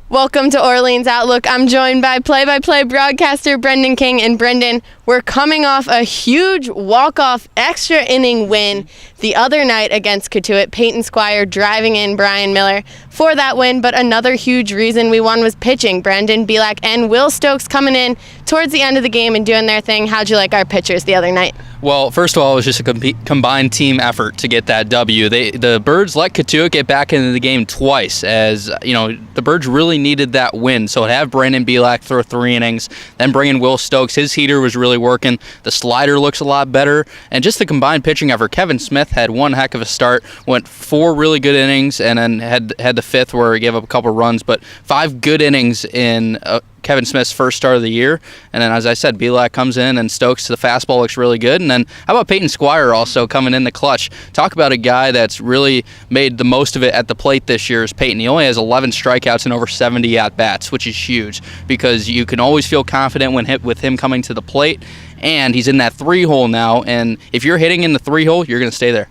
Welcome to Orleans Outlook. I'm joined by play-by-play broadcaster Brendan King. And Brendan, we're coming off a huge walk-off extra inning win the other night against Cotuit. Peyton Squire driving in Brian Miller for that win. But another huge reason we won was pitching. Brandon Bielak and Will Stokes coming in towards the end of the game and doing their thing. How'd you like our pitchers the other night? Well, first of all, it was just a combined team effort to get that W. The Birds let Cotuit get back into the game twice, as the Birds really needed that win. So to have Brandon Bielak throw 3 innings, then bring in Will Stokes, his heater was really working. The slider looks a lot better, and just the combined pitching effort. Kevin Smith had one heck of a start, went 4 really good innings, and then had the 5th where he gave up a couple runs, but 5 good innings in Kevin Smith's first start of the year. And then, as I said, Bielak comes in, and Stokes, the fastball looks really good. And then how about Peyton Squire also coming in the clutch? Talk about a guy that's really made the most of it at the plate this year is Peyton. He only has 11 strikeouts and over 70 at-bats, which is huge because you can always feel confident with him coming to the plate. And he's in that 3-hole now, and if you're hitting in the 3-hole, you're going to stay there.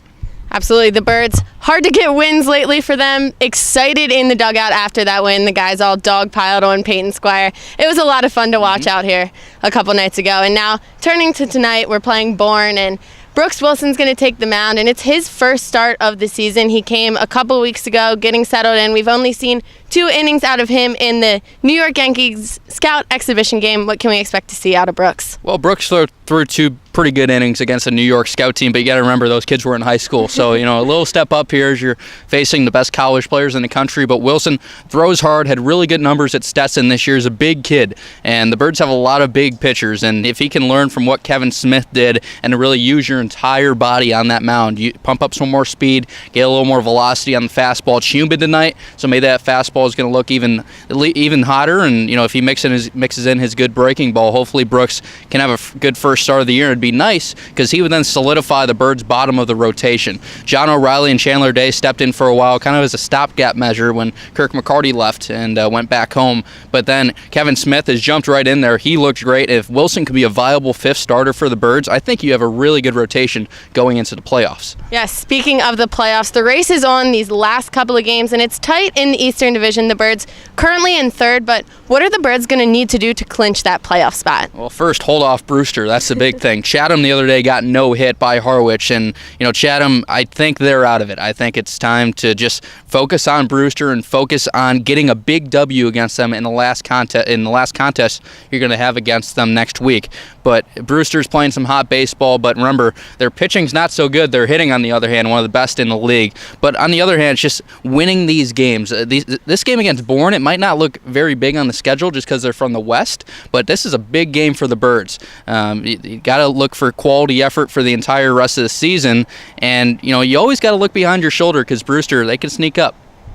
Absolutely. The Birds, hard to get wins lately for them. Excited in the dugout after that win. The guys all dogpiled on Peyton Squire. It was a lot of fun to watch out here a couple nights ago. And now, turning to tonight, we're playing Bourne, and Brooks Wilson's going to take the mound, and it's his first start of the season. He came a couple weeks ago getting settled in. We've only seen 2 innings out of him in the New York Yankees Scout exhibition game. What can we expect to see out of Brooks? Well, Brooks threw 2 pretty good innings against a New York Scout team, but you got to remember those kids were in high school. So, a little step up here as you're facing the best college players in the country. But Wilson throws hard, had really good numbers at Stetson this year. He's a big kid, and the Birds have a lot of big pitchers. And if he can learn from what Kevin Smith did and to really use your entire body on that mound, you pump up some more speed, get a little more velocity on the fastball. It's humid tonight, so maybe that fastball is going to look even hotter. And if he mixes in his good breaking ball, hopefully Brooks can have a good first start of the year. It'd be nice because he would then solidify the Birds' bottom of the rotation. John O'Reilly and Chandler Day stepped in for a while, kind of as a stopgap measure when Kirk McCarty left and went back home. But then Kevin Smith has jumped right in there. He looked great. If Wilson could be a viable 5th starter for the Birds, I think you have a really good rotation going into the playoffs. Yes, speaking of the playoffs, the race is on these last couple of games, and it's tight in the Eastern Division. The Birds currently in 3rd, but what are the Birds going to need to do to clinch that playoff spot? Well, first, hold off Brewster. That's the big thing. Chatham the other day got no hit by Harwich, and Chatham, I think they're out of it. I think it's time to just focus on Brewster and focus on getting a big W against them in the last contest you're going to have against them next week. But Brewster's playing some hot baseball, but remember, their pitching's not so good. Their hitting, on the other hand, one of the best in the league. But on the other hand, it's just winning these games. This game against Bourne, it might not look very big on the schedule just because they're from the West, but this is a big game for the Birds. You got to look for quality effort for the entire rest of the season, and you always got to look behind your shoulder because Brewster, they can sneak up.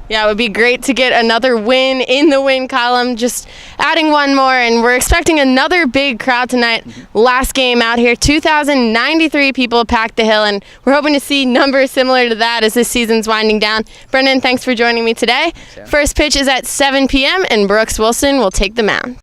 Yeah, it would be great to get another win in the win column, just adding one more, and we're expecting another big crowd tonight. Last game out here, 2,093 people packed the hill, and we're hoping to see numbers similar to that as this season's winding down. Brendan, thanks for joining me today. First pitch is at 7 p.m., and Brooks Wilson will take the mound.